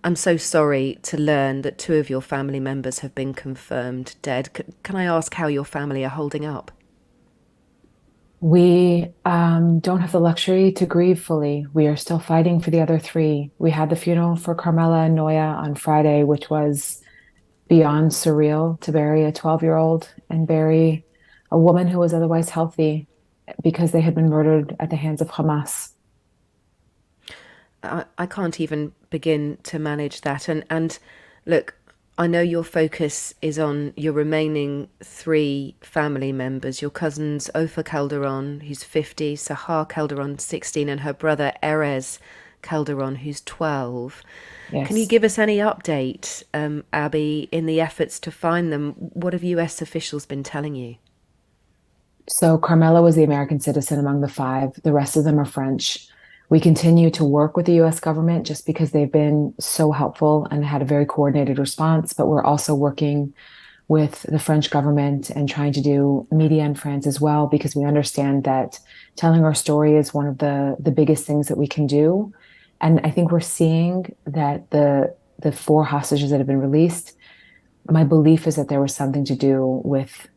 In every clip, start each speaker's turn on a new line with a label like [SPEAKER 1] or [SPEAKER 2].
[SPEAKER 1] I'm so sorry to learn that two of your family members have been confirmed dead. Can I ask how your family are holding up?
[SPEAKER 2] We don't have the luxury to grieve fully. We are still fighting for the other three. We had the funeral for Carmela and Noya on Friday, which was beyond surreal to bury a 12-year-old and bury a woman who was otherwise healthy because they had been murdered at the hands of Hamas.
[SPEAKER 1] I can't even begin to manage that. And look, I know your focus is on your remaining three family members, your cousins Ofer Calderon, who's 50, Sahar Calderon, 16, and her brother Erez Calderon, who's 12. Can you
[SPEAKER 2] Yes.
[SPEAKER 1] give us any update, Abby, in the efforts to find them? What have US officials been telling you?
[SPEAKER 2] So Carmela was the American citizen among the five. The rest of them are French. We continue to work with the US government just because they've been so helpful and had a very coordinated response, but we're also working with the French government and trying to do media in France as well, because we understand that telling our story is one of the biggest things that we can do. And I think we're seeing that the four hostages that have been released, my belief is that there was something to do with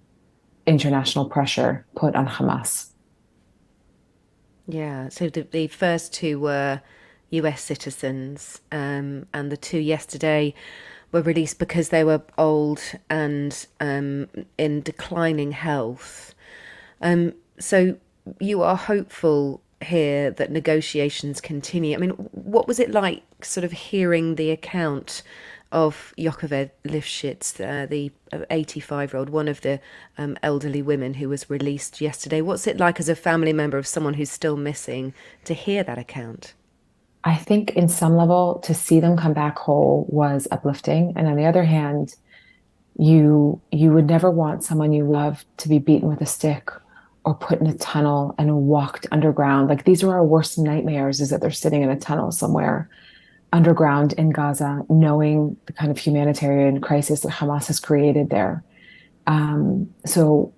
[SPEAKER 2] international pressure put on Hamas.
[SPEAKER 1] Yeah, so the first two were US citizens, and the two yesterday were released because they were old and in declining health. So you are hopeful here that negotiations continue. I mean, what was it like sort of hearing the account of Yocheved Lifshitz, the 85-year-old, one of the elderly women who was released yesterday? What's it like as a family member of someone who's still missing to hear that account?
[SPEAKER 2] I think in some level to see them come back whole was uplifting. And on the other hand, you would never want someone you love to be beaten with a stick or put in a tunnel and walked underground. Like these are our worst nightmares, is that they're sitting in a tunnel somewhere underground in Gaza, knowing the kind of humanitarian crisis that Hamas has created there. So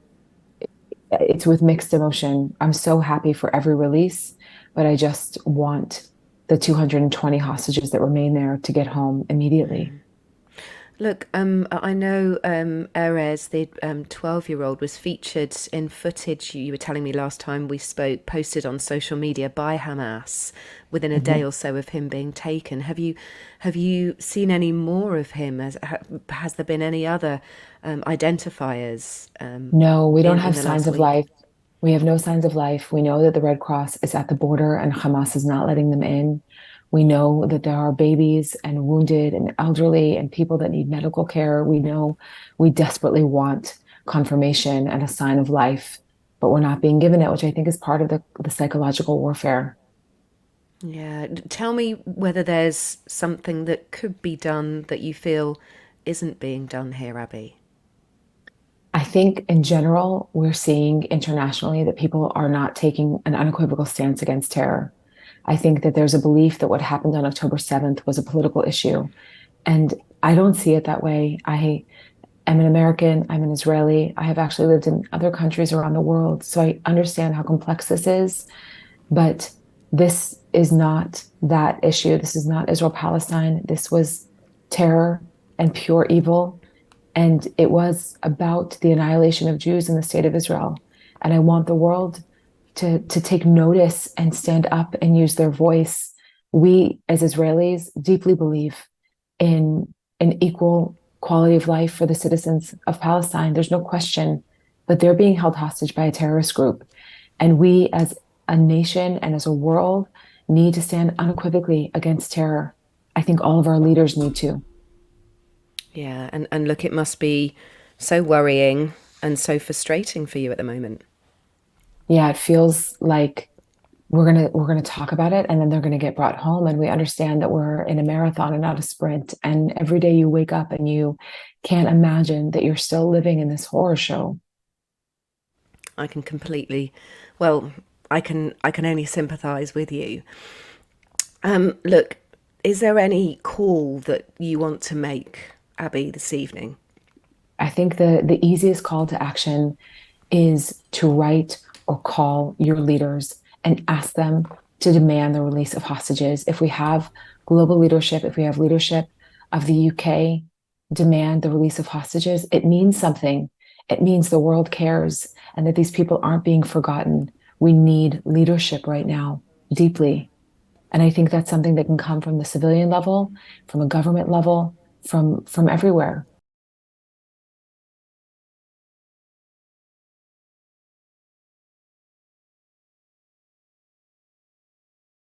[SPEAKER 2] it's with mixed emotion. I'm so happy for every release, but I just want the 220 hostages that remain there to get home immediately.
[SPEAKER 1] Look, I know Erez, the 12-year-old, was featured in footage you were telling me last time we spoke, posted on social media by Hamas within a day
[SPEAKER 2] Mhm.
[SPEAKER 1] or so of him being taken. Have you seen any more of him? Has there been any other identifiers
[SPEAKER 2] No, we don't
[SPEAKER 1] in
[SPEAKER 2] have
[SPEAKER 1] the
[SPEAKER 2] signs
[SPEAKER 1] last
[SPEAKER 2] of
[SPEAKER 1] week?
[SPEAKER 2] life. We have no signs of life. We know that the Red Cross is at the border and Hamas is not letting them in. We know that there are babies and wounded and elderly and people that need medical care. We know we desperately want confirmation and a sign of life, but we're not being given it, which I think is part of the psychological warfare.
[SPEAKER 1] Yeah, tell me whether there's something that could be done that you feel isn't being done here, Abby.
[SPEAKER 2] I think in general, we're seeing internationally that people are not taking an unequivocal stance against terror. I think that there's a belief that what happened on October 7th was a political issue. And I don't see it that way. I am an American, I'm an Israeli. I have actually lived in other countries around the world. So I understand how complex this is. But this is not that issue. This is not Israel Palestine. This was terror and pure evil. And it was about the annihilation of Jews in the state of Israel. And I want the world to take notice and stand up and use their voice. We, as Israelis, deeply believe in an equal quality of life for the citizens of Palestine. There's no question, but they're being held hostage by a terrorist group. And we, as a nation and as a world, need to stand unequivocally against terror. I think all of our leaders need to.
[SPEAKER 1] Yeah, and look, it must be so worrying and so frustrating for you at the moment.
[SPEAKER 2] Yeah, it feels like we're gonna talk about it and then they're gonna get brought home. And we understand that we're in a marathon and not a sprint. And every day you wake up and you can't imagine that you're still living in this horror show.
[SPEAKER 1] I can completely, well, I can only sympathise with you. Look, is there any call that you want to make, Abby, this evening?
[SPEAKER 2] I think the easiest call to action is to write or call your leaders and ask them to demand the release of hostages. If we have global leadership, if we have leadership of the UK demand the release of hostages, it means something. It means the world cares and that these people aren't being forgotten. We need leadership right now, deeply. And I think that's something that can come from the civilian level, from a government level, from everywhere.